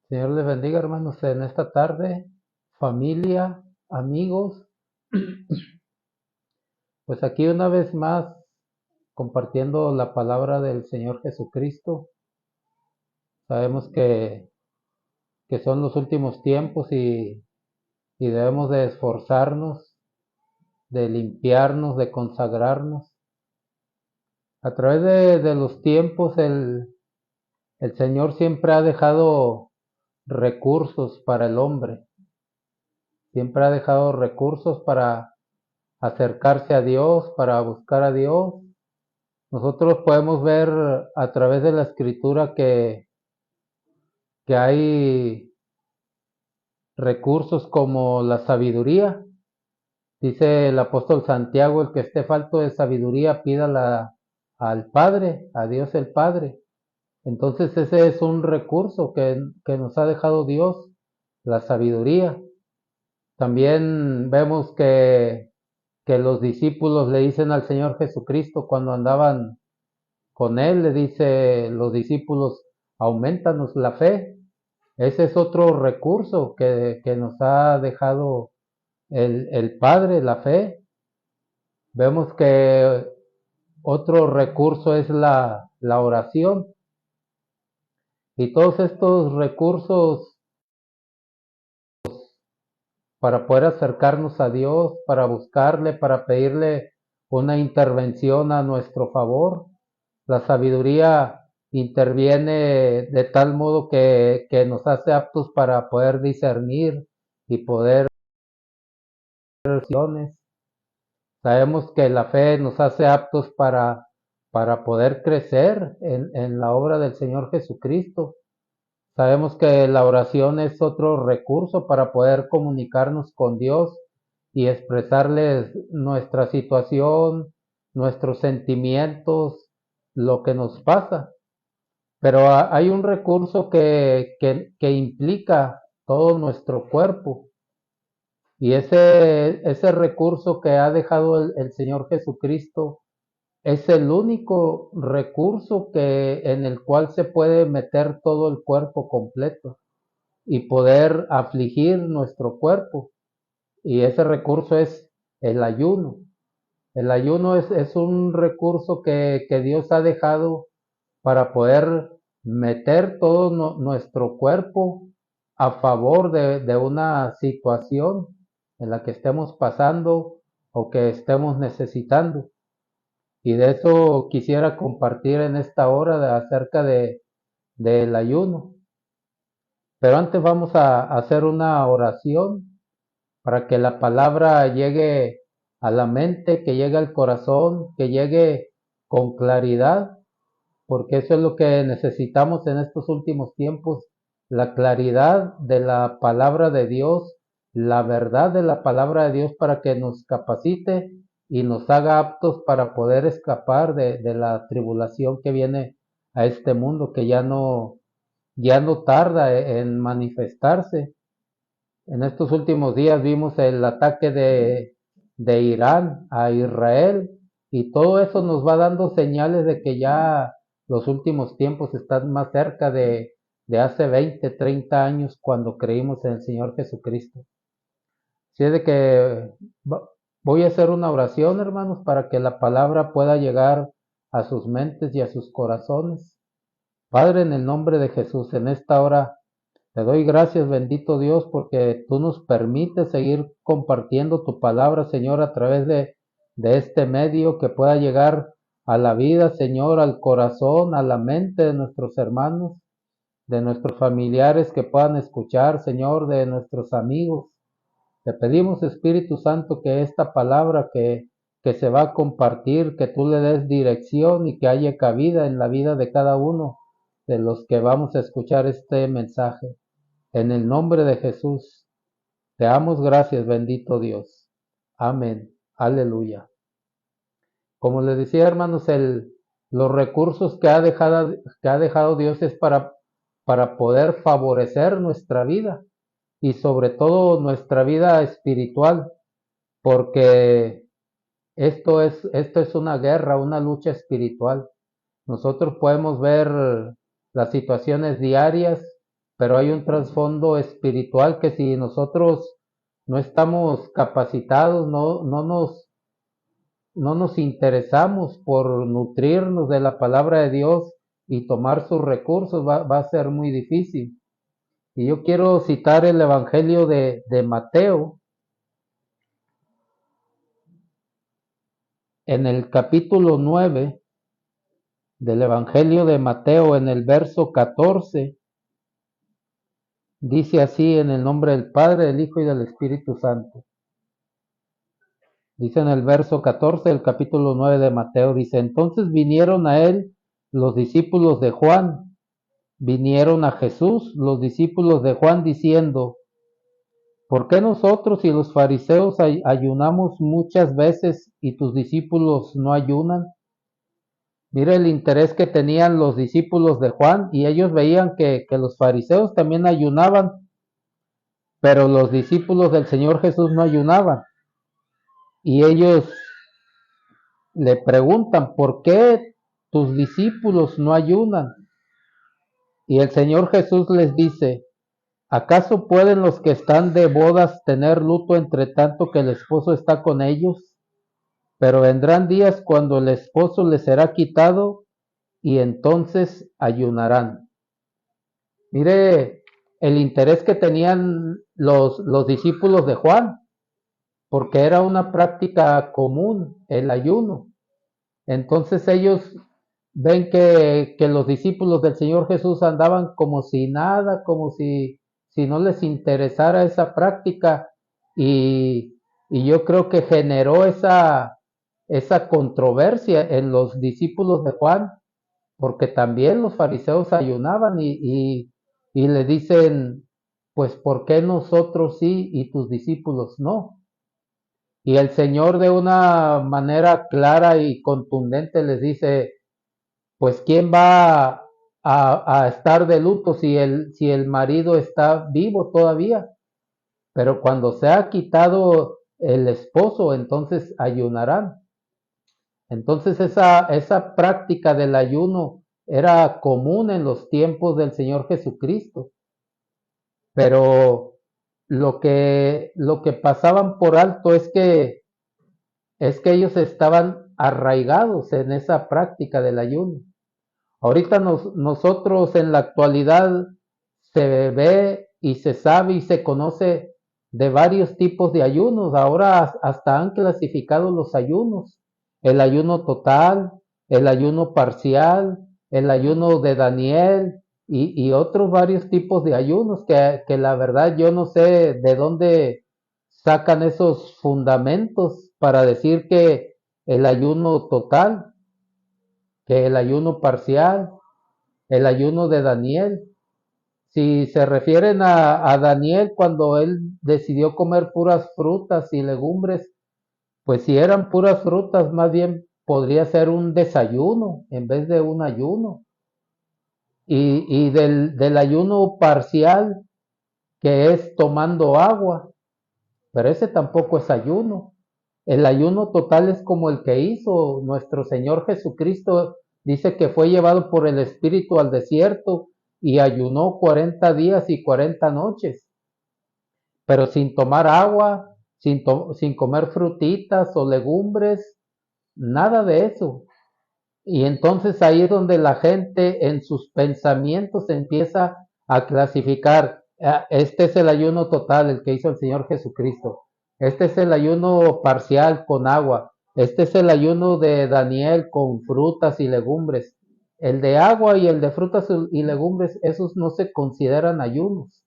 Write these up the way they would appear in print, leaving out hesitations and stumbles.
Señor les bendiga, hermanos, en esta tarde, familia, amigos, pues aquí una vez más compartiendo la palabra del Señor Jesucristo. Sabemos que son los últimos tiempos y debemos de esforzarnos, de limpiarnos, de consagrarnos. A través de los tiempos el Señor siempre ha dejado recursos para el hombre, siempre ha dejado recursos para acercarse a Dios, para buscar a Dios. Nosotros podemos ver a través de la escritura que hay recursos como la sabiduría. Dice el apóstol Santiago, el que esté falto de sabiduría, pídala al Padre, a Dios el Padre. Entonces ese es un recurso que nos ha dejado Dios, la sabiduría. También vemos que los discípulos le dicen al Señor Jesucristo cuando andaban con él, le dice los discípulos, aumentanos la fe. Ese es otro recurso que nos ha dejado el Padre, la fe. Vemos que otro recurso es la oración. Y todos estos recursos para poder acercarnos a Dios, para buscarle, para pedirle una intervención a nuestro favor. La sabiduría interviene de tal modo que nos hace aptos para poder discernir y poder hacer acciones. Sabemos que la fe nos hace aptos para poder crecer en la obra del Señor Jesucristo. Sabemos que la oración es otro recurso para poder comunicarnos con Dios y expresarles nuestra situación, nuestros sentimientos, lo que nos pasa. Pero hay un recurso que implica todo nuestro cuerpo y ese recurso que ha dejado el Señor Jesucristo es el único recurso en el cual se puede meter todo el cuerpo completo y poder afligir nuestro cuerpo. Y ese recurso es el ayuno. El ayuno es un recurso que Dios ha dejado para poder meter todo nuestro cuerpo a favor de una situación en la que estemos pasando o que estemos necesitando. Y de eso quisiera compartir en esta hora acerca del ayuno. Pero antes vamos a hacer una oración para que la palabra llegue a la mente, que llegue al corazón, que llegue con claridad, porque eso es lo que necesitamos en estos últimos tiempos, la claridad de la palabra de Dios, la verdad de la palabra de Dios para que nos capacite y nos haga aptos para poder escapar de la tribulación que viene a este mundo, que ya no tarda en manifestarse. En estos últimos días vimos el ataque de Irán a Israel y todo eso nos va dando señales de que ya los últimos tiempos están más cerca de hace 20, 30 años cuando creímos en el Señor Jesucristo. Así es de que voy a hacer una oración, hermanos, para que la palabra pueda llegar a sus mentes y a sus corazones. Padre, en el nombre de Jesús, en esta hora te doy gracias, bendito Dios, porque tú nos permites seguir compartiendo tu palabra, Señor, a través de este medio que pueda llegar a la vida, Señor, al corazón, a la mente de nuestros hermanos, de nuestros familiares que puedan escuchar, Señor, de nuestros amigos. Te pedimos, Espíritu Santo, que esta palabra que se va a compartir, que tú le des dirección y que haya cabida en la vida de cada uno de los que vamos a escuchar este mensaje. En el nombre de Jesús, te damos gracias, bendito Dios. Amén. Aleluya. Como les decía, hermanos, los recursos que ha dejado Dios es para poder favorecer nuestra vida y sobre todo nuestra vida espiritual, porque esto es una guerra, una lucha espiritual. Nosotros podemos ver las situaciones diarias pero hay un trasfondo espiritual que si nosotros no estamos capacitados, no nos interesamos por nutrirnos de la palabra de Dios y tomar sus recursos, va a ser muy difícil. Y yo quiero citar el Evangelio de Mateo, en el capítulo 9 del Evangelio de Mateo, en el verso 14, dice así: en el nombre del Padre, del Hijo y del Espíritu Santo. Dice en el verso 14 del capítulo 9 de Mateo, dice: entonces vinieron a él los discípulos de Juan, vinieron a Jesús los discípulos de Juan diciendo: ¿por qué nosotros y los fariseos ayunamos muchas veces y tus discípulos no ayunan? Mira el interés que tenían los discípulos de Juan, y ellos veían que los fariseos también ayunaban, pero los discípulos del Señor Jesús no ayunaban. Y ellos le preguntan: ¿por qué tus discípulos no ayunan? Y el Señor Jesús les dice: ¿acaso pueden los que están de bodas tener luto entre tanto que el esposo está con ellos? Pero vendrán días cuando el esposo les será quitado y entonces ayunarán. Mire el interés que tenían los discípulos de Juan, porque era una práctica común el ayuno. Entonces ellos ven que los discípulos del Señor Jesús andaban como si nada, como si no les interesara esa práctica, y yo creo que generó esa controversia en los discípulos de Juan, porque también los fariseos ayunaban y le dicen: pues ¿por qué nosotros sí y tus discípulos no? Y el Señor de una manera clara y contundente les dice: pues ¿quién va a estar de luto si el marido está vivo todavía? Pero cuando se ha quitado el esposo, entonces ayunarán. Entonces esa práctica del ayuno era común en los tiempos del Señor Jesucristo, pero lo que pasaban por alto es que ellos estaban arraigados en esa práctica del ayuno. Ahorita nosotros en la actualidad se ve y se sabe y se conoce de varios tipos de ayunos. Ahora hasta han clasificado los ayunos: el ayuno total, el ayuno parcial, el ayuno de Daniel y otros varios tipos de ayunos que la verdad yo no sé de dónde sacan esos fundamentos para decir que el ayuno total, que el ayuno parcial, el ayuno de Daniel. Si se refieren a Daniel cuando él decidió comer puras frutas y legumbres, pues si eran puras frutas, más bien podría ser un desayuno en vez de un ayuno. Y del ayuno parcial, que es tomando agua, pero ese tampoco es ayuno. El ayuno total es como el que hizo nuestro Señor Jesucristo. Dice que fue llevado por el Espíritu al desierto y ayunó 40 días y 40 noches, pero sin tomar agua, sin comer frutitas o legumbres, nada de eso. Y entonces ahí es donde la gente en sus pensamientos empieza a clasificar: este es el ayuno total, el que hizo el Señor Jesucristo; este es el ayuno parcial con agua; este es el ayuno de Daniel con frutas y legumbres. El de agua y el de frutas y legumbres, esos no se consideran ayunos,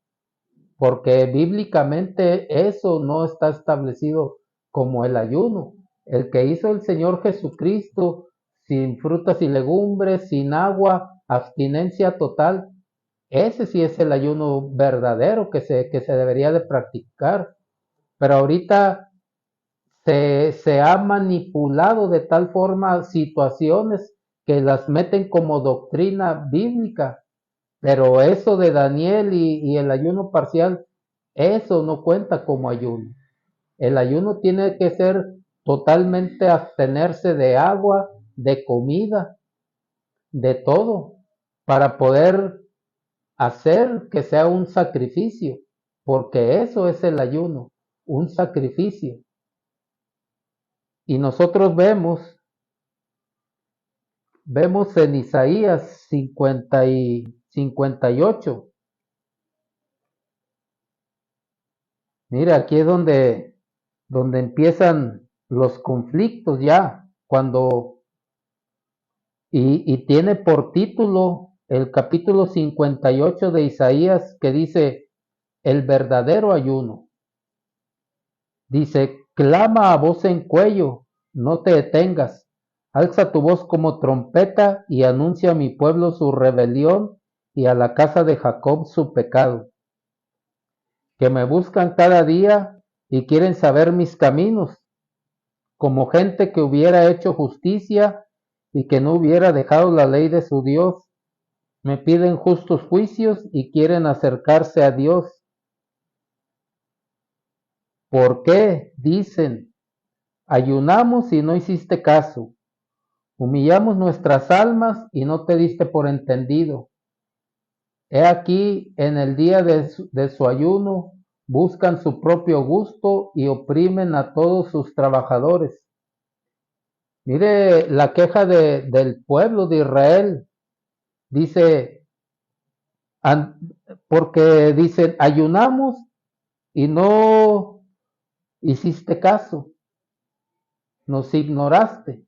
porque bíblicamente eso no está establecido como el ayuno. El que hizo el Señor Jesucristo, sin frutas y legumbres, sin agua, abstinencia total, ese sí es el ayuno verdadero que se debería de practicar. Pero ahorita se ha manipulado de tal forma situaciones que las meten como doctrina bíblica, pero eso de Daniel y el ayuno parcial, eso no cuenta como ayuno. El ayuno tiene que ser totalmente abstenerse de agua, de comida, de todo, para poder hacer que sea un sacrificio, porque eso es el ayuno, un sacrificio. Y nosotros vemos en Isaías 58. Mira, aquí es donde empiezan los conflictos ya, y tiene por título el capítulo 58 de Isaías que dice, el verdadero ayuno. Dice, clama a voz en cuello, no te detengas, alza tu voz como trompeta y anuncia a mi pueblo su rebelión y a la casa de Jacob su pecado, que me buscan cada día y quieren saber mis caminos, como gente que hubiera hecho justicia y que no hubiera dejado la ley de su Dios. Me piden justos juicios y quieren acercarse a Dios. ¿Por qué? Dicen, ayunamos y no hiciste caso. Humillamos nuestras almas y no te diste por entendido. He aquí, en el día de su ayuno, buscan su propio gusto y oprimen a todos sus trabajadores. Mire la queja del pueblo de Israel. Dice, porque dicen, ayunamos y no hiciste caso, nos ignoraste.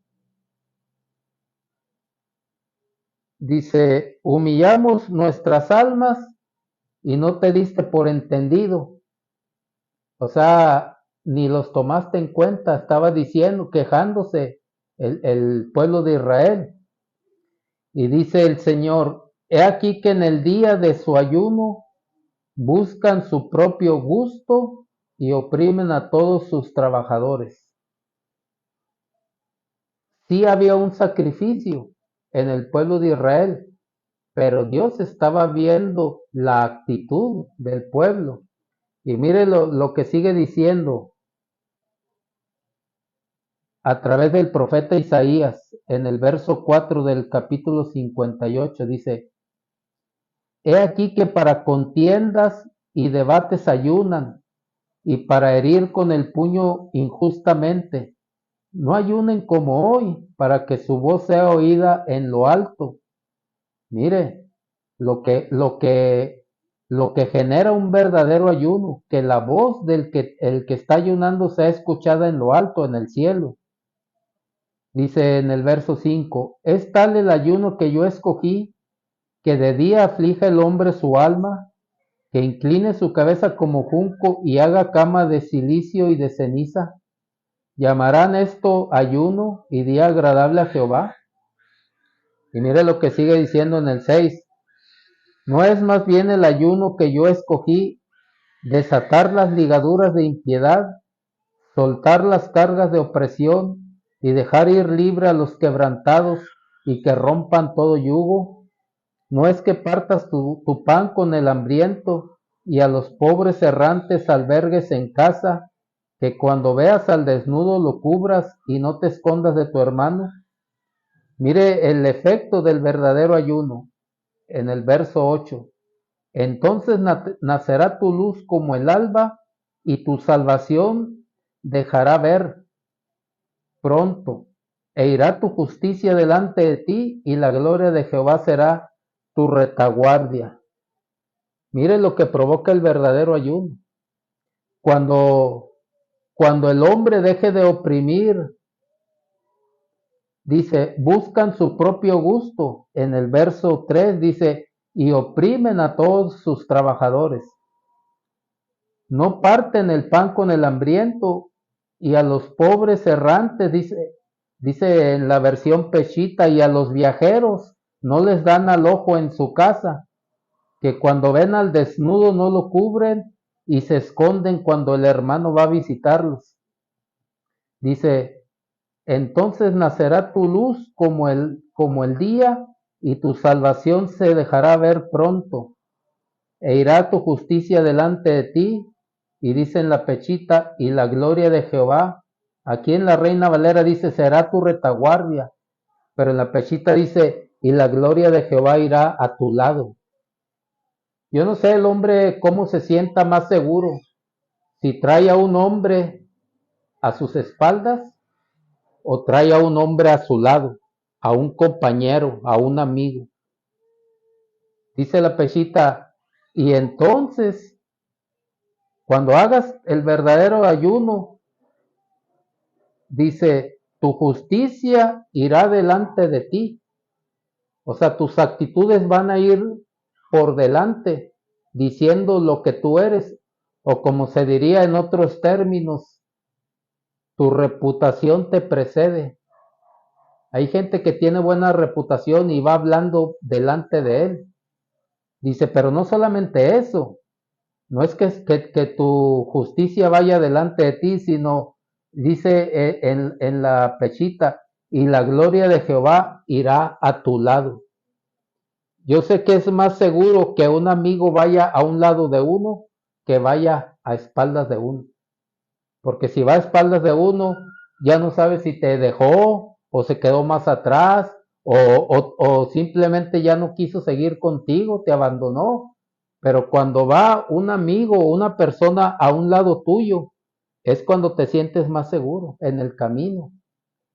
Dice, humillamos nuestras almas y no te diste por entendido. O sea, ni los tomaste en cuenta, estaba diciendo, quejándose el pueblo de Israel. Y dice el Señor, he aquí que en el día de su ayuno buscan su propio gusto y oprimen a todos sus trabajadores. Sí había un sacrificio en el pueblo de Israel, pero Dios estaba viendo la actitud del pueblo. Y mire lo que sigue diciendo a través del profeta Isaías en el verso 4 del capítulo 58. Dice, he aquí que para contiendas y debates ayunan, y para herir con el puño injustamente. No ayunen como hoy, para que su voz sea oída en lo alto. Mire, lo que genera un verdadero ayuno, que la voz el que está ayunando sea escuchada en lo alto, en el cielo. Dice en el verso 5, es tal el ayuno que yo escogí, que de día aflige el hombre su alma, que incline su cabeza como junco y haga cama de cilicio y de ceniza. ¿Llamarán esto ayuno y día agradable a Jehová? Y mire lo que sigue diciendo en el 6. ¿No es más bien el ayuno que yo escogí desatar las ligaduras de impiedad, soltar las cargas de opresión y dejar ir libre a los quebrantados y que rompan todo yugo? ¿No es que partas tu pan con el hambriento y a los pobres errantes albergues en casa, que cuando veas al desnudo lo cubras y no te escondas de tu hermano? Mire el efecto del verdadero ayuno en el verso 8. Entonces nacerá tu luz como el alba y tu salvación dejará ver pronto, e irá tu justicia delante de ti y la gloria de Jehová será tu retaguardia. Mire lo que provoca el verdadero ayuno. Cuando, cuando el hombre deje de oprimir, dice, buscan su propio gusto. En el verso 3 dice, y oprimen a todos sus trabajadores. No parten el pan con el hambriento y a los pobres errantes, dice en la versión Peshita, y a los viajeros no les dan alojo en su casa, que cuando ven al desnudo no lo cubren y se esconden cuando el hermano va a visitarlos. Dice, entonces nacerá tu luz como el día y tu salvación se dejará ver pronto, e irá tu justicia delante de ti. Y dice en la Pechita, y la gloria de Jehová. Aquí en la Reina Valera dice, será tu retaguardia, pero en la Pechita dice, y la gloria de Jehová irá a tu lado. Yo no sé el hombre cómo se sienta más seguro, si trae a un hombre a sus espaldas o trae a un hombre a su lado, a un compañero, a un amigo. Dice la Pechita, y entonces, cuando hagas el verdadero ayuno, dice, tu justicia irá delante de ti. O sea, tus actitudes van a ir por delante, diciendo lo que tú eres, o como se diría en otros términos, tu reputación te precede. Hay gente que tiene buena reputación y va hablando delante de él. Dice, pero no solamente eso, no es que tu justicia vaya delante de ti, sino, dice en la Pechita, y la gloria de Jehová irá a tu lado. Yo sé que es más seguro que un amigo vaya a un lado de uno que vaya a espaldas de uno. Porque si va a espaldas de uno, ya no sabe si te dejó o se quedó más atrás o simplemente ya no quiso seguir contigo, te abandonó. Pero cuando va un amigo o una persona a un lado tuyo, es cuando te sientes más seguro en el camino.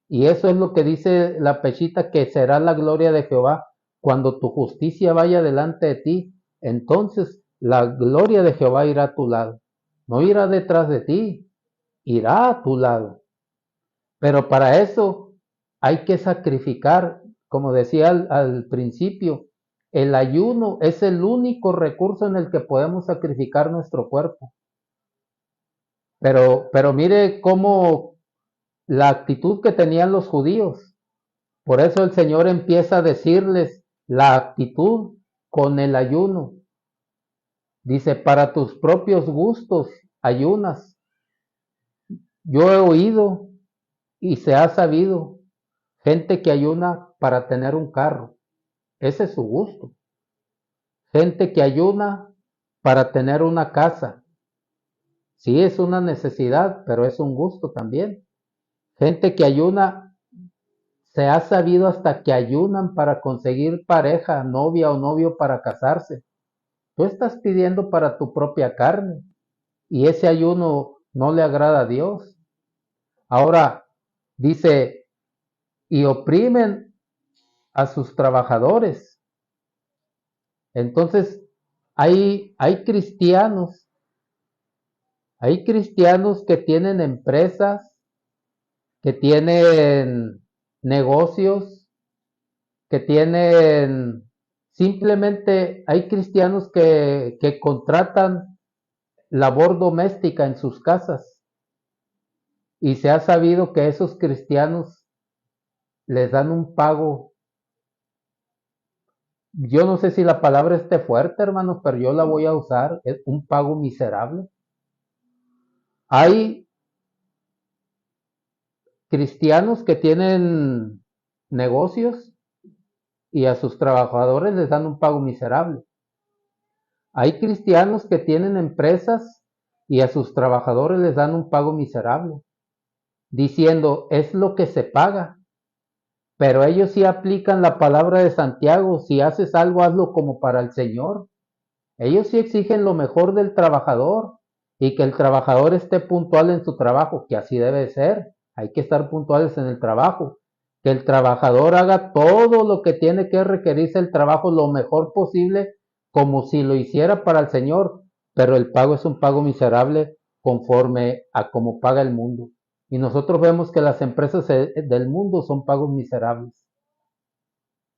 Y eso es lo que dice la Pechita, que será la gloria de Jehová. Cuando tu justicia vaya delante de ti, entonces la gloria de Jehová irá a tu lado. No irá detrás de ti, irá a tu lado. Pero para eso hay que sacrificar, como decía al principio, el ayuno es el único recurso en el que podemos sacrificar nuestro cuerpo. Pero mire cómo la actitud que tenían los judíos. Por eso el Señor empieza a decirles la actitud con el ayuno. Dice, para tus propios gustos ayunas. Yo he oído y se ha sabido gente que ayuna para tener un carro. Ese es su gusto. Gente que ayuna para tener una casa. Sí, es una necesidad, pero es un gusto también. Gente que ayuna, se ha sabido hasta que ayunan para conseguir pareja, novia o novio para casarse. Tú estás pidiendo para tu propia carne y ese ayuno no le agrada a Dios. Ahora dice, y oprimen a sus trabajadores. Entonces, hay cristianos, hay cristianos que tienen empresas, que tienen negocios, que tienen, simplemente hay cristianos que contratan labor doméstica en sus casas y se ha sabido que esos cristianos les dan un pago. Yo no sé si la palabra esté fuerte, hermanos, pero yo la voy a usar. Es un pago miserable. Hay cristianos que tienen negocios y a sus trabajadores les dan un pago miserable. Hay cristianos que tienen empresas y a sus trabajadores les dan un pago miserable, diciendo, es lo que se paga. Pero ellos sí aplican la palabra de Santiago, si haces algo, hazlo como para el Señor. Ellos sí exigen lo mejor del trabajador y que el trabajador esté puntual en su trabajo, que así debe ser. Hay que estar puntuales en el trabajo. Que el trabajador haga todo lo que tiene que requerirse el trabajo lo mejor posible, como si lo hiciera para el Señor, pero el pago es un pago miserable conforme a cómo paga el mundo. Y nosotros vemos que las empresas del mundo son pagos miserables.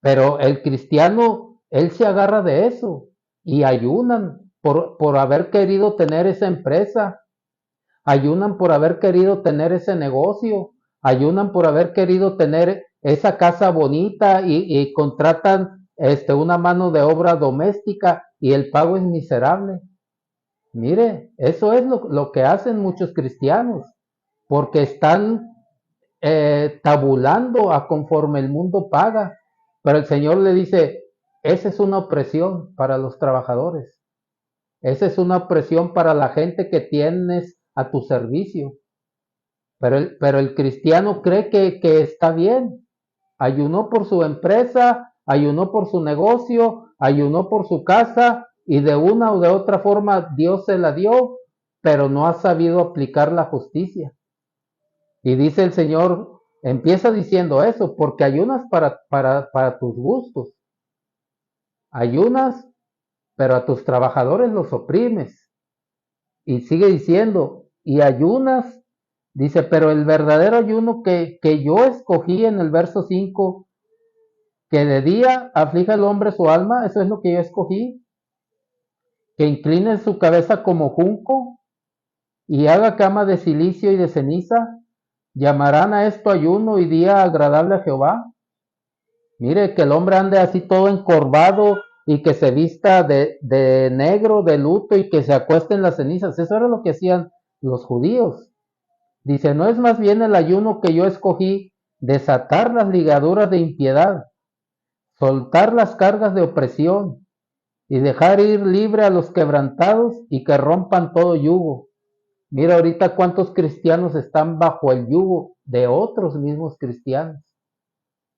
Pero el cristiano, él se agarra de eso y ayunan por haber querido tener esa empresa, ayunan por haber querido tener ese negocio, ayunan por haber querido tener esa casa bonita y contratan una mano de obra doméstica y el pago es miserable. Mire, eso es lo que hacen muchos cristianos, porque están tabulando a conforme el mundo paga. Pero el Señor le dice, esa es una opresión para los trabajadores. Esa es una opresión para la gente que tienes a tu servicio. Pero el cristiano cree que está bien. Ayunó por su empresa, ayunó por su negocio, ayunó por su casa y de una o de otra forma Dios se la dio, pero no ha sabido aplicar la justicia. Y dice el Señor, empieza diciendo eso, porque ayunas para tus gustos, ayunas, pero a tus trabajadores los oprimes. Y sigue diciendo, y ayunas, dice, pero el verdadero ayuno que yo escogí en el verso 5, que de día aflija el hombre su alma, eso es lo que yo escogí, que incline su cabeza como junco y haga cama de silicio y de ceniza, llamarán a esto ayuno y día agradable a Jehová. Mire, que el hombre ande así todo encorvado y que se vista de negro, de luto y que se acueste en las cenizas. Eso era lo que hacían los judíos. Dice, ¿no es más bien el ayuno que yo escogí desatar las ligaduras de impiedad, soltar las cargas de opresión y dejar ir libre a los quebrantados y que rompan todo yugo? Mira ahorita cuántos cristianos están bajo el yugo de otros mismos cristianos.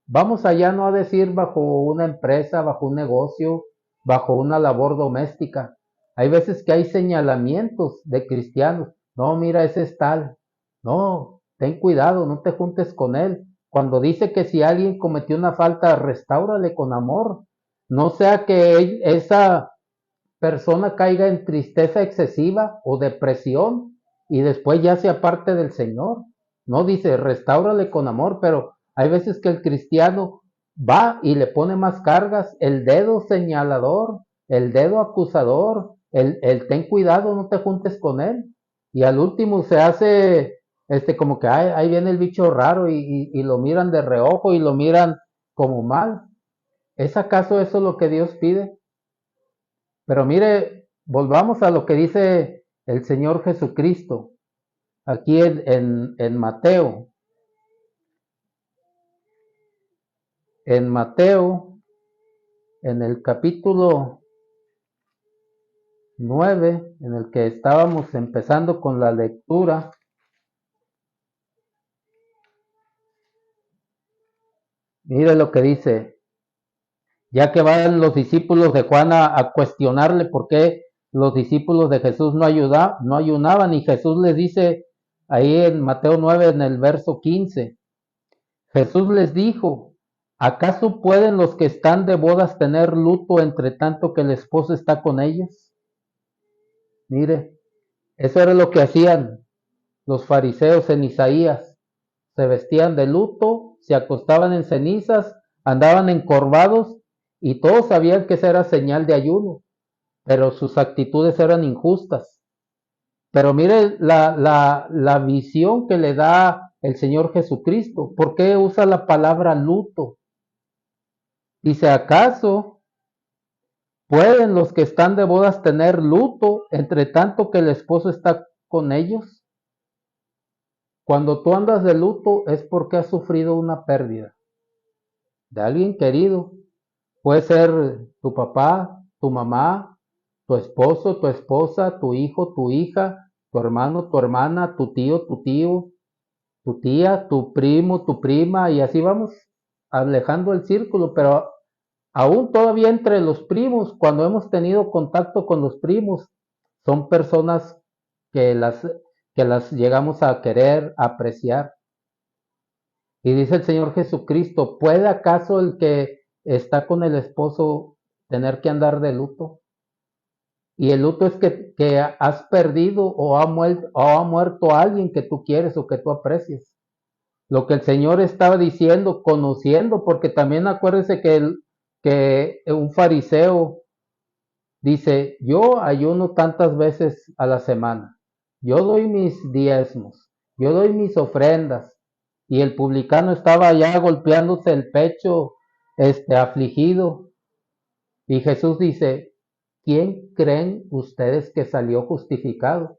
Vamos allá no a decir bajo una empresa, bajo un negocio, bajo una labor doméstica. Hay veces que hay señalamientos de cristianos. No, mira, ese es tal. No, ten cuidado, no te juntes con él. Cuando dice que si alguien cometió una falta, restáurale con amor. No sea que esa persona caiga en tristeza excesiva o depresión y después ya se aparte del Señor. No dice, restáurale con amor, pero hay veces que el cristiano va y le pone más cargas, el dedo señalador, el dedo acusador, el ten cuidado, no te juntes con él. Y al último se hace como que ay, ahí viene el bicho raro y lo miran de reojo y lo miran como mal. ¿Es acaso eso lo que Dios pide? Pero mire, volvamos a lo que dice el Señor Jesucristo aquí en Mateo. En Mateo, en el capítulo 9, en el que estábamos empezando con la lectura, mire lo que dice, ya que van los discípulos de Juan a cuestionarle por qué los discípulos de Jesús no ayunaban, y Jesús les dice ahí en Mateo 9, en el verso 15, Jesús les dijo, ¿acaso pueden los que están de bodas tener luto entre tanto que el esposo está con ellos? Mire, eso era lo que hacían los fariseos en Isaías. Se vestían de luto, se acostaban en cenizas, andaban encorvados y todos sabían que esa era señal de ayuno, pero sus actitudes eran injustas. Pero mire la visión que le da el Señor Jesucristo. ¿Por qué usa la palabra luto? Dice, ¿acaso pueden los que están de bodas tener luto entre tanto que el esposo está con ellos? Cuando tú andas de luto es porque has sufrido una pérdida de alguien querido. Puede ser tu papá, tu mamá, tu esposo, tu esposa, tu hijo, tu hija, tu hermano, tu hermana, tu tío, tu tía, tu primo, tu prima, y así vamos alejando el círculo, pero aún todavía entre los primos, cuando hemos tenido contacto con los primos, son personas que las llegamos a querer, a apreciar. Y dice el Señor Jesucristo, ¿puede acaso el que está con el esposo tener que andar de luto? Y el luto es que has perdido o ha muerto alguien que tú quieres o que tú aprecias. Lo que el Señor estaba diciendo, conociendo, porque también acuérdese que un fariseo dice, yo ayuno tantas veces a la semana, yo doy mis diezmos, yo doy mis ofrendas, y el publicano estaba allá golpeándose el pecho, afligido, y Jesús dice, ¿quién creen ustedes que salió justificado?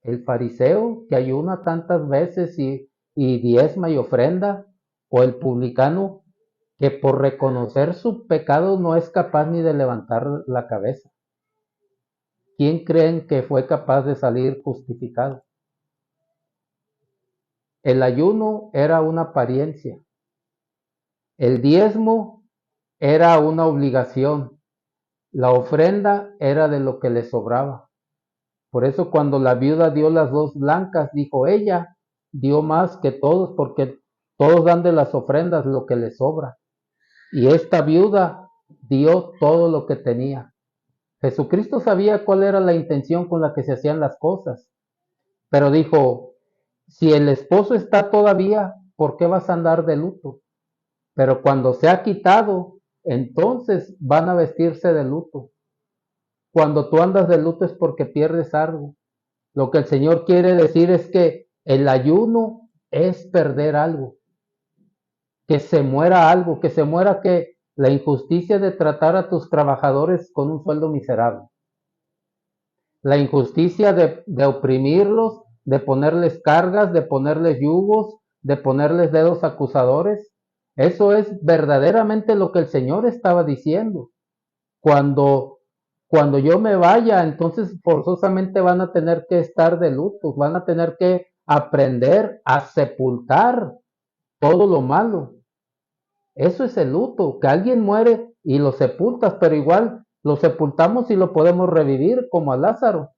¿El fariseo que ayuna tantas veces y diezma y ofrenda? ¿O el publicano que por reconocer su pecado no es capaz ni de levantar la cabeza? ¿Quién creen que fue capaz de salir justificado? El ayuno era una apariencia. El diezmo era una obligación. La ofrenda era de lo que le sobraba. Por eso cuando la viuda dio las 2 blancas, dijo ella, dio más que todos, porque todos dan de las ofrendas lo que les sobra. Y esta viuda dio todo lo que tenía. Jesucristo sabía cuál era la intención con la que se hacían las cosas, pero dijo, si el esposo está todavía, ¿por qué vas a andar de luto? Pero cuando se ha quitado, entonces van a vestirse de luto. Cuando tú andas de luto es porque pierdes algo. Lo que el Señor quiere decir es que el ayuno es perder algo, que se muera algo, que se muera que la injusticia de tratar a tus trabajadores con un sueldo miserable, la injusticia de oprimirlos, de ponerles cargas, de ponerles yugos, de ponerles dedos acusadores. Eso es verdaderamente lo que el Señor estaba diciendo. Cuando, cuando yo me vaya, entonces forzosamente van a tener que estar de luto, van a tener que aprender a sepultar todo lo malo. Eso es el luto, que alguien muere y lo sepultas, pero igual lo sepultamos y lo podemos revivir como a Lázaro,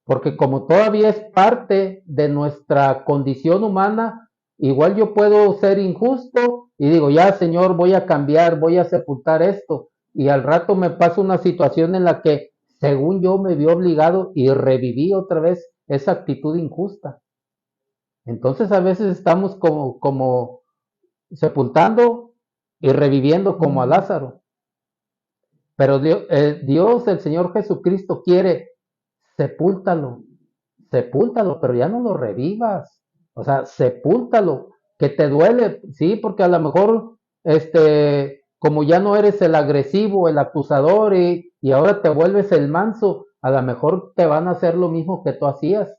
porque como todavía es parte de nuestra condición humana, igual yo puedo ser injusto y digo, ya Señor, voy a cambiar, voy a sepultar esto, y al rato me pasa una situación en la que según yo me vi obligado y reviví otra vez esa actitud injusta. Entonces a veces estamos como sepultando y reviviendo como a Lázaro. Pero Dios, el Señor Jesucristo quiere, sepúltalo, sepúltalo, pero ya no lo revivas. O sea, sepúltalo, que te duele, sí, porque a lo mejor, como ya no eres el agresivo, el acusador y ahora te vuelves el manso, a lo mejor te van a hacer lo mismo que tú hacías.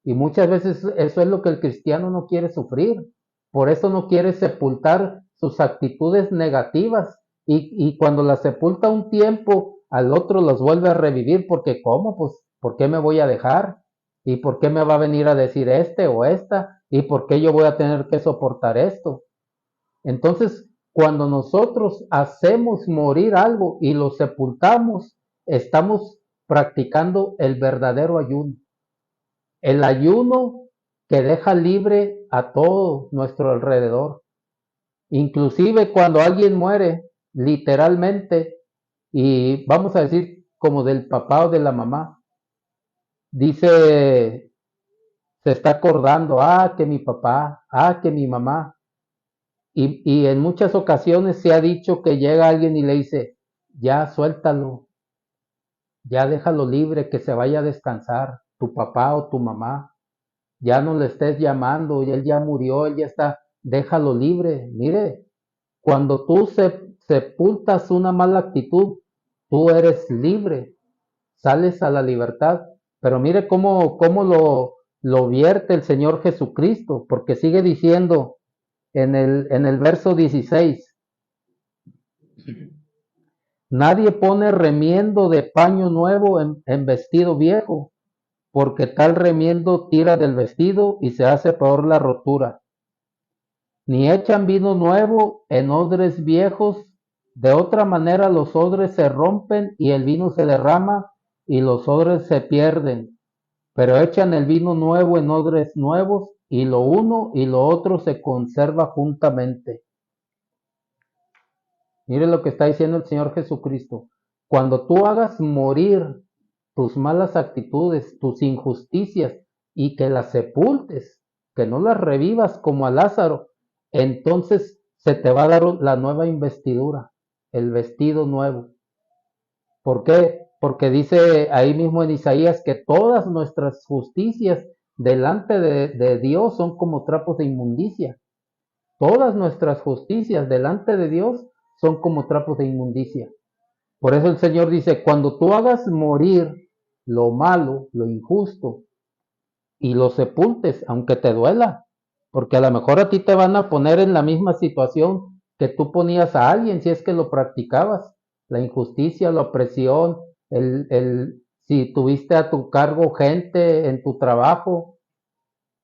Y muchas veces eso es lo que el cristiano no quiere sufrir. Por eso no quiere sepultar sus actitudes negativas. Y cuando las sepulta un tiempo, al otro los vuelve a revivir. Porque ¿cómo? Pues, ¿por qué me voy a dejar? ¿Y por qué me va a venir a decir este o esta? ¿Y por qué yo voy a tener que soportar esto? Entonces, cuando nosotros hacemos morir algo y lo sepultamos, estamos practicando el verdadero ayuno. El ayuno que deja libre a todo nuestro alrededor. Inclusive cuando alguien muere, literalmente, y vamos a decir como del papá o de la mamá, dice, se está acordando, que mi papá, que mi mamá. Y en muchas ocasiones se ha dicho que llega alguien y le dice, ya suéltalo, ya déjalo libre, que se vaya a descansar, tu papá o tu mamá. Ya no le estés llamando, él ya murió, él ya está, déjalo libre. Mire, cuando tú sepultas una mala actitud, tú eres libre, sales a la libertad. Pero mire cómo lo vierte el Señor Jesucristo, porque sigue diciendo en el verso 16, nadie pone remiendo de paño nuevo en vestido viejo, porque tal remiendo tira del vestido y se hace peor la rotura. Ni echan vino nuevo en odres viejos, de otra manera los odres se rompen y el vino se derrama y los odres se pierden. Pero echan el vino nuevo en odres nuevos y lo uno y lo otro se conserva juntamente. Mire lo que está diciendo el Señor Jesucristo. Cuando tú hagas morir tus malas actitudes, tus injusticias y que las sepultes, que no las revivas como a Lázaro, entonces se te va a dar la nueva investidura, el vestido nuevo. ¿Por qué? Porque dice ahí mismo en Isaías que todas nuestras justicias delante de Dios son como trapos de inmundicia. Todas nuestras justicias delante de Dios son como trapos de inmundicia. Por eso el Señor dice, cuando tú hagas morir lo malo, lo injusto, y lo sepultes, aunque te duela, porque a lo mejor a ti te van a poner en la misma situación que tú ponías a alguien si es que lo practicabas, la injusticia, la opresión, si tuviste a tu cargo gente en tu trabajo,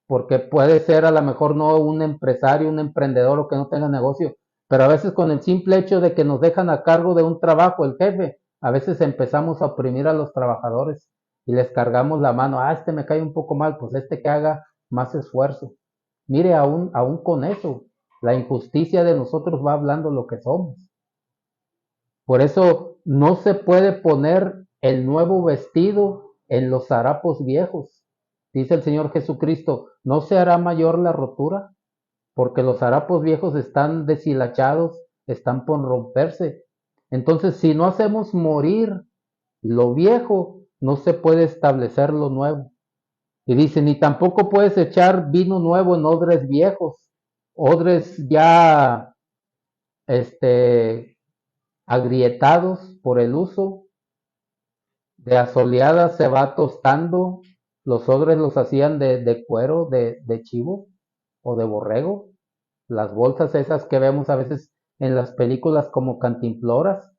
porque puede ser a lo mejor no un empresario, un emprendedor o que no tenga negocio, pero a veces con el simple hecho de que nos dejan a cargo de un trabajo el jefe, A veces empezamos a oprimir a los trabajadores y les cargamos la mano. Este me cae un poco mal, pues que haga más esfuerzo. Mire, aún con eso, la injusticia de nosotros va hablando lo que somos. Por eso no se puede poner el nuevo vestido en los harapos viejos. Dice el Señor Jesucristo, ¿no se hará mayor la rotura? Porque los harapos viejos están deshilachados, están por romperse. Entonces, si no hacemos morir lo viejo, no se puede establecer lo nuevo. Y dice, ni tampoco puedes echar vino nuevo en odres viejos, odres ya agrietados por el uso, de asoleadas se va tostando, los odres los hacían de cuero, de chivo o de borrego, las bolsas esas que vemos a veces en las películas como Cantinfloras,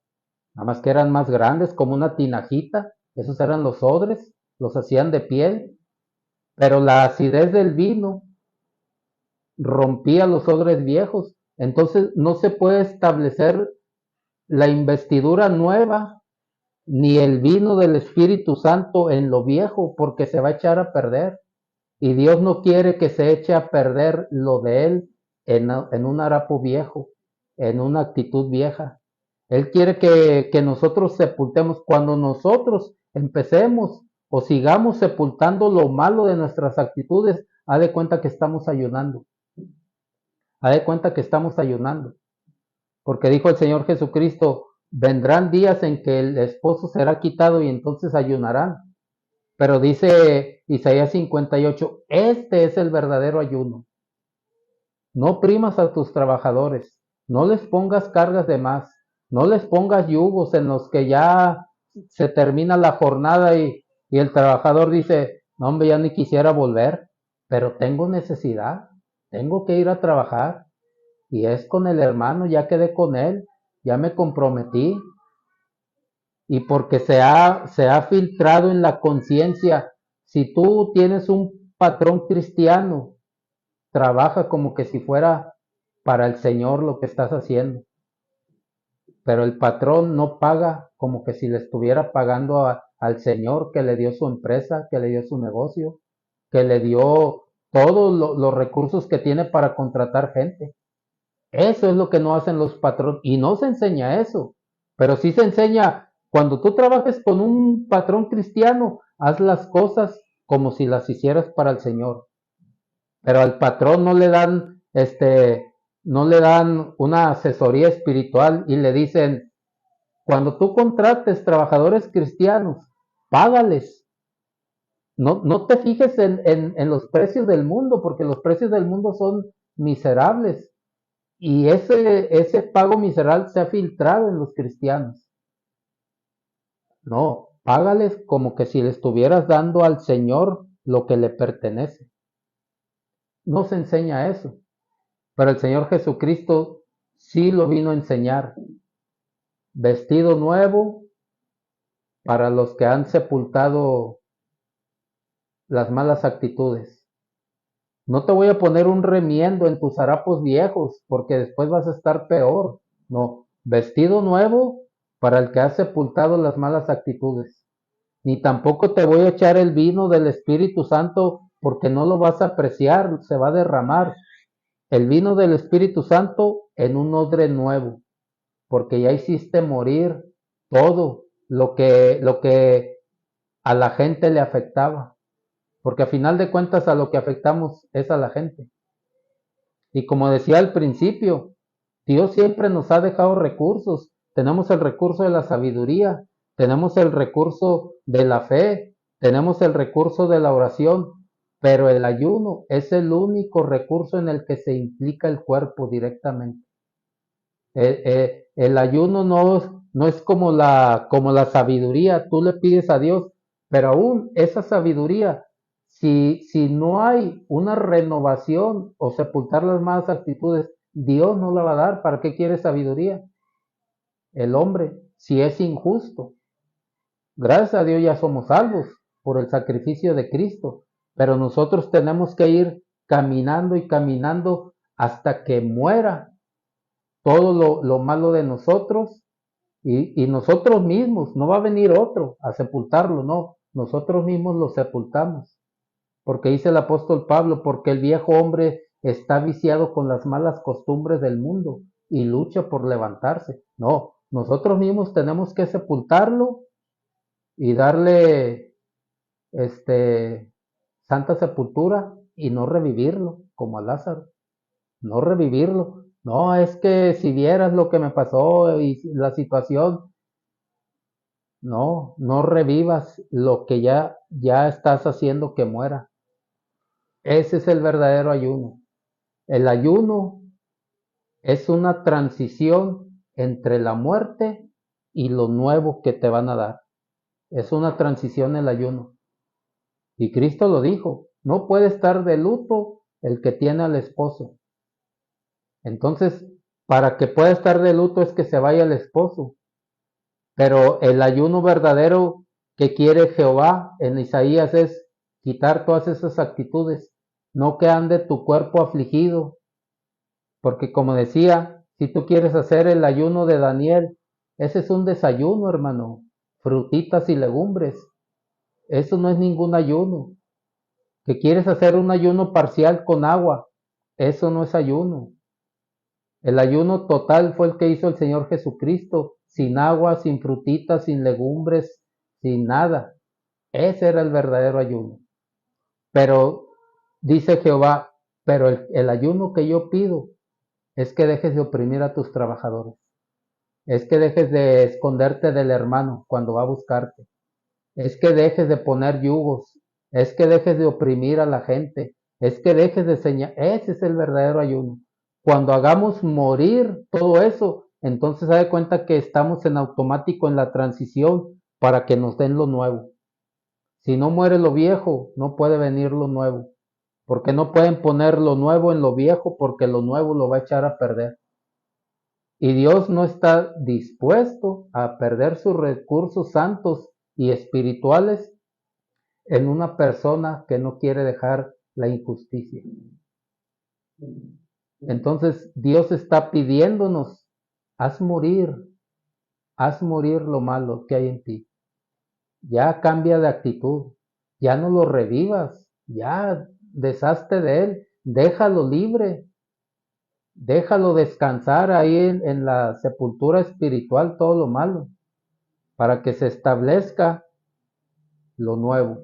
nada más que eran más grandes, como una tinajita, esos eran los odres, los hacían de piel, pero la acidez del vino rompía los odres viejos, entonces no se puede establecer la investidura nueva ni el vino del Espíritu Santo en lo viejo, porque se va a echar a perder. Y Dios no quiere que se eche a perder lo de Él en un harapo viejo, en una actitud vieja. Él quiere que nosotros sepultemos. Cuando nosotros empecemos o sigamos sepultando lo malo de nuestras actitudes, haz de cuenta que estamos ayunando. Haz de cuenta que estamos ayunando. Porque dijo el Señor Jesucristo, vendrán días en que el esposo será quitado y entonces ayunarán. Pero dice Isaías 58, este es el verdadero ayuno. No oprimas a tus trabajadores, no les pongas cargas de más, no les pongas yugos en los que ya se termina la jornada y el trabajador dice, no hombre, ya ni quisiera volver, pero tengo necesidad, tengo que ir a trabajar y es con el hermano, ya quedé con él, ya me comprometí y porque se ha filtrado en la conciencia, si tú tienes un patrón cristiano, trabaja como que si fuera para el Señor lo que estás haciendo. Pero el patrón no paga como que si le estuviera pagando al Señor que le dio su empresa, que le dio su negocio, que le dio todos los recursos que tiene para contratar gente. Eso es lo que no hacen los patrones y no se enseña eso, pero sí se enseña cuando tú trabajes con un patrón cristiano, haz las cosas como si las hicieras para el Señor. Pero al patrón no le dan una asesoría espiritual y le dicen, cuando tú contrates trabajadores cristianos, págales. No te fijes en los precios del mundo, porque los precios del mundo son miserables. Y ese pago miserable se ha filtrado en los cristianos. No, págales como que si le estuvieras dando al Señor lo que le pertenece. No se enseña eso. Pero el Señor Jesucristo sí lo vino a enseñar. Vestido nuevo para los que han sepultado las malas actitudes. No te voy a poner un remiendo en tus harapos viejos, porque después vas a estar peor. No, vestido nuevo para el que ha sepultado las malas actitudes. Ni tampoco te voy a echar el vino del Espíritu Santo, porque no lo vas a apreciar, se va a derramar. El vino del Espíritu Santo en un odre nuevo, porque ya hiciste morir todo lo que a la gente le afectaba. Porque a final de cuentas a lo que afectamos es a la gente. Y como decía al principio, Dios siempre nos ha dejado recursos. Tenemos el recurso de la sabiduría, tenemos el recurso de la fe, tenemos el recurso de la oración, pero el ayuno es el único recurso en el que se implica el cuerpo directamente. El ayuno no es como la sabiduría, tú le pides a Dios, pero aún esa sabiduría, si no hay una renovación o sepultar las malas actitudes, Dios no la va a dar. ¿Para qué quiere sabiduría? El hombre, si es injusto. Gracias a Dios ya somos salvos por el sacrificio de Cristo, pero nosotros tenemos que ir caminando y caminando hasta que muera todo lo malo de nosotros Y nosotros mismos, no va a venir otro a sepultarlo, no, nosotros mismos lo sepultamos. Porque dice el apóstol Pablo, porque el viejo hombre está viciado con las malas costumbres del mundo y lucha por levantarse. No, nosotros mismos tenemos que sepultarlo y darle santa sepultura y no revivirlo como a Lázaro, no revivirlo. No, es que si vieras lo que me pasó y la situación, no, no revivas lo que ya estás haciendo que muera. Ese es el verdadero ayuno. El ayuno es una transición entre la muerte y lo nuevo que te van a dar. Es una transición el ayuno. Y Cristo lo dijo, no puede estar de luto el que tiene al esposo. Entonces, para que pueda estar de luto es que se vaya el esposo. Pero el ayuno verdadero que quiere Jehová en Isaías es quitar todas esas actitudes, no que ande tu cuerpo afligido, porque como decía, si tú quieres hacer el ayuno de Daniel, ese es un desayuno, hermano, frutitas y legumbres, eso no es ningún ayuno. Que quieres hacer un ayuno parcial con agua, eso no es ayuno. El ayuno total fue el que hizo el Señor Jesucristo, sin agua, sin frutitas, sin legumbres, sin nada. Ese era el verdadero ayuno. Pero dice Jehová, pero el ayuno que yo pido es que dejes de oprimir a tus trabajadores. Es que dejes de esconderte del hermano cuando va a buscarte. Es que dejes de poner yugos. Es que dejes de oprimir a la gente. Es que dejes de señalar. Ese es el verdadero ayuno. Cuando hagamos morir todo eso, entonces se da cuenta que estamos en automático en la transición para que nos den lo nuevo. Si no muere lo viejo, no puede venir lo nuevo. Porque no pueden poner lo nuevo en lo viejo porque lo nuevo lo va a echar a perder. Y Dios no está dispuesto a perder sus recursos santos y espirituales en una persona que no quiere dejar la injusticia. Entonces Dios está pidiéndonos, haz morir lo malo que hay en ti. Ya cambia de actitud, ya no lo revivas, ya deshazte de él, déjalo libre, déjalo descansar ahí en la sepultura espiritual todo lo malo, para que se establezca lo nuevo.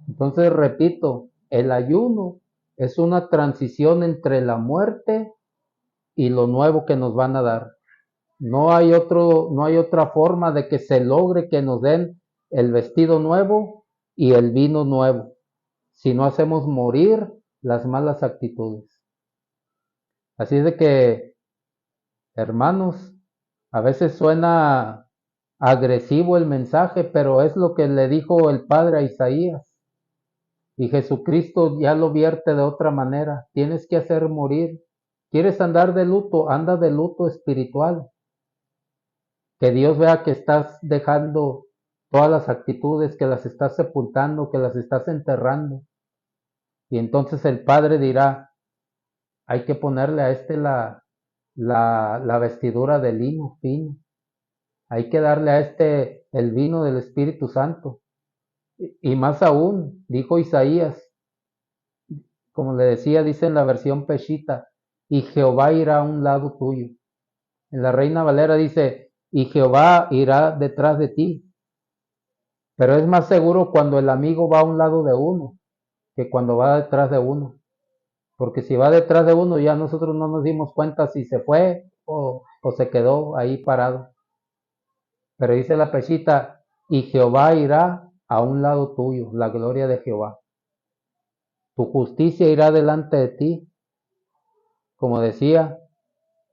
Entonces, repito, el ayuno es una transición entre la muerte y lo nuevo que nos van a dar. No hay otra forma de que se logre que nos den el vestido nuevo y el vino nuevo, si no hacemos morir las malas actitudes. Así es de que, hermanos, a veces suena agresivo el mensaje, pero es lo que le dijo el Padre a Isaías. Y Jesucristo ya lo vierte de otra manera. Tienes que hacer morir. ¿Quieres andar de luto? Anda de luto espiritual. Que Dios vea que estás dejando todas las actitudes, que las estás sepultando, que las estás enterrando. Y entonces el Padre dirá, hay que ponerle a la vestidura de lino fino. Hay que darle a el vino del Espíritu Santo. Y más aún, dijo Isaías, como le decía, dice en la versión Peshita, y Jehová irá a un lado tuyo. En la Reina Valera dice, y Jehová irá detrás de ti. Pero es más seguro cuando el amigo va a un lado de uno que cuando va detrás de uno. Porque si va detrás de uno, ya nosotros no nos dimos cuenta si se fue o se quedó ahí parado. Pero dice la Peshita, y Jehová irá a un lado tuyo, la gloria de Jehová. Tu justicia irá delante de ti. Como decía,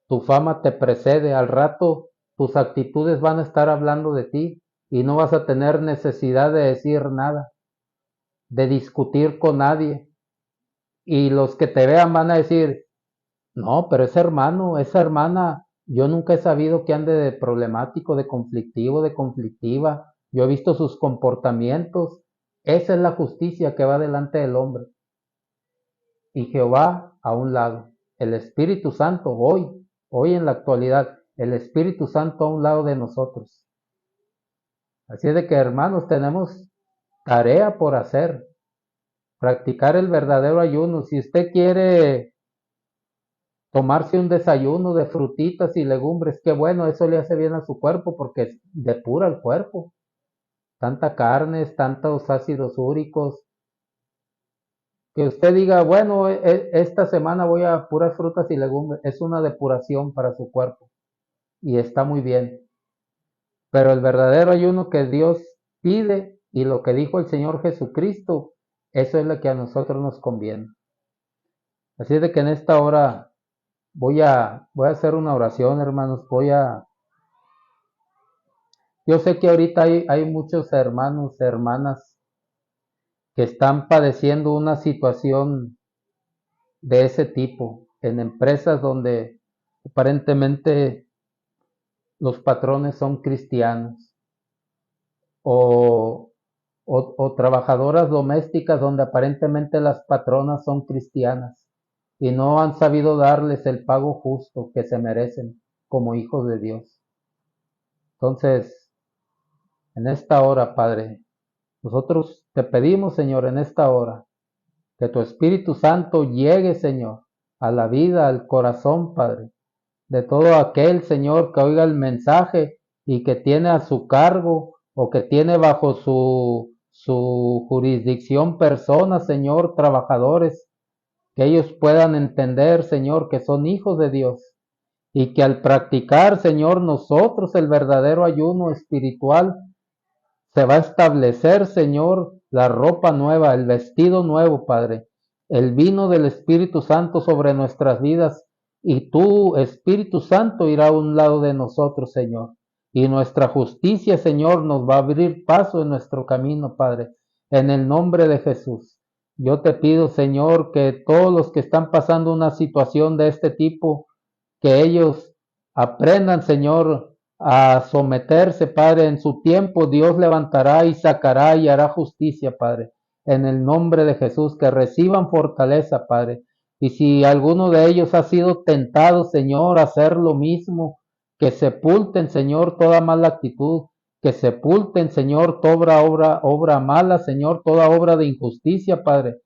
tu fama te precede, al rato tus actitudes van a estar hablando de ti y no vas a tener necesidad de decir nada, de discutir con nadie. Y los que te vean van a decir, no, pero ese hermano, esa hermana, yo nunca he sabido que ande de problemático, de conflictivo, de conflictiva. Yo he visto sus comportamientos. Esa es la justicia que va delante del hombre. Y Jehová a un lado. El Espíritu Santo hoy en la actualidad. el Espíritu Santo a un lado de nosotros. Así es de que, hermanos, tenemos tarea por hacer, practicar el verdadero ayuno. Si usted quiere tomarse un desayuno de frutitas y legumbres, qué bueno, eso le hace bien a su cuerpo porque depura el cuerpo. Tanta carne, tantos ácidos úricos. Que usted diga, bueno, esta semana voy a puras frutas y legumbres, es una depuración para su cuerpo y está muy bien. Pero el verdadero ayuno que Dios pide y lo que dijo el Señor Jesucristo, eso es lo que a nosotros nos conviene. Así es de que en esta hora voy a hacer una oración, hermanos. Yo sé que ahorita hay muchos hermanos, hermanas que están padeciendo una situación de ese tipo en empresas donde aparentemente los patrones son cristianos o, o trabajadoras domésticas donde aparentemente las patronas son cristianas y no han sabido darles el pago justo que se merecen como hijos de Dios. Entonces, en esta hora, Padre, nosotros te pedimos, Señor, en esta hora, que tu Espíritu Santo llegue, Señor, a la vida, al corazón, Padre, de todo aquel, Señor, que oiga el mensaje y que tiene a su cargo o que tiene bajo su jurisdicción personas, Señor, trabajadores, que ellos puedan entender, Señor, que son hijos de Dios y que al practicar, Señor, nosotros el verdadero ayuno espiritual, se va a establecer, Señor, la ropa nueva, el vestido nuevo, Padre, el vino del Espíritu Santo sobre nuestras vidas y tu Espíritu Santo irá a un lado de nosotros, Señor. Y nuestra justicia, Señor, nos va a abrir paso en nuestro camino, Padre, en el nombre de Jesús. Yo te pido, Señor, que todos los que están pasando una situación de este tipo, que ellos aprendan, Señor, a someterse, Padre, en su tiempo Dios levantará y sacará y hará justicia, Padre, en el nombre de Jesús, que reciban fortaleza, Padre. Y si alguno de ellos ha sido tentado, Señor, a hacer lo mismo, que sepulten, Señor, toda mala actitud, que sepulten, Señor, toda obra mala, Señor, toda obra de injusticia, Padre,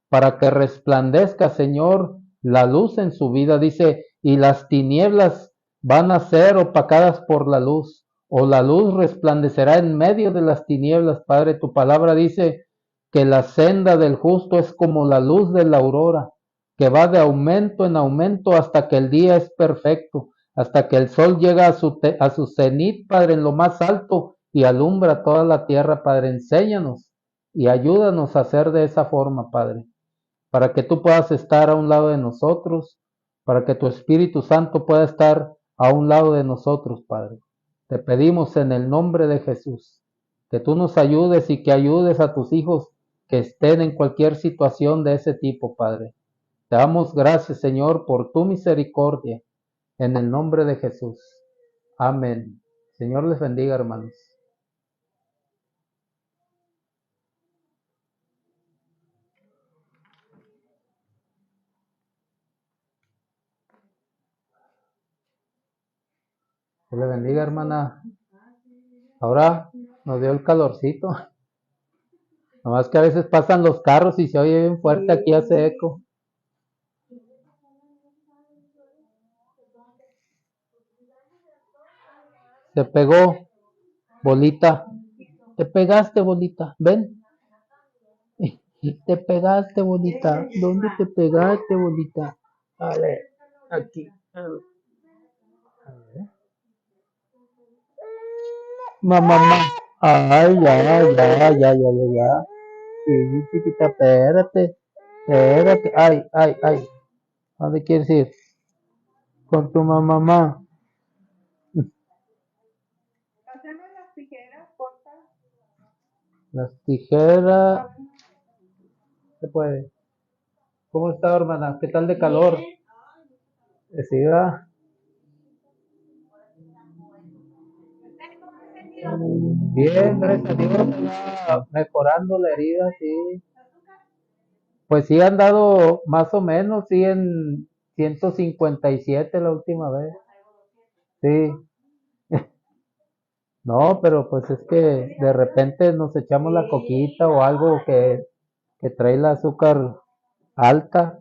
para que resplandezca, Señor, la luz en su vida. Dice, y las tinieblas van a ser opacadas por la luz, o la luz resplandecerá en medio de las tinieblas. Padre, tu palabra dice que la senda del justo es como la luz de la aurora, que va de aumento en aumento hasta que el día es perfecto, hasta que el sol llega a su cenit, Padre, en lo más alto y alumbra toda la tierra. Padre, enséñanos y ayúdanos a hacer de esa forma, Padre, para que tú puedas estar a un lado de nosotros, para que tu Espíritu Santo pueda estar a un lado de nosotros, Padre. Te pedimos en el nombre de Jesús que tú nos ayudes y que ayudes a tus hijos que estén en cualquier situación de ese tipo, Padre. Te damos gracias, Señor, por tu misericordia, en el nombre de Jesús. Amén. Señor les bendiga, hermanos. Dios le bendiga, hermana. Ahora nos dio el calorcito. Nomás que a veces pasan los carros y se oye bien fuerte, aquí hace eco. Se pegó, bolita. Te pegaste, bolita. Ven. Te pegaste, bolita. ¿Dónde te pegaste, bolita? A ver, aquí. A ver. Mamá. Ay, ya. Sí, chiquita, espérate. Espérate. Ay. ¿A dónde quieres ir? Con tu mamá. Las tijeras. Se puede. ¿Cómo está, hermana? ¿Qué tal de calor? Sí, ¿verdad? Bien, gracias a Dios, va mejorando la herida, sí. Pues sí han dado más o menos, sí, en 157 la última vez. Sí, no, pero pues es que de repente nos echamos la coquita o algo que trae el azúcar alta.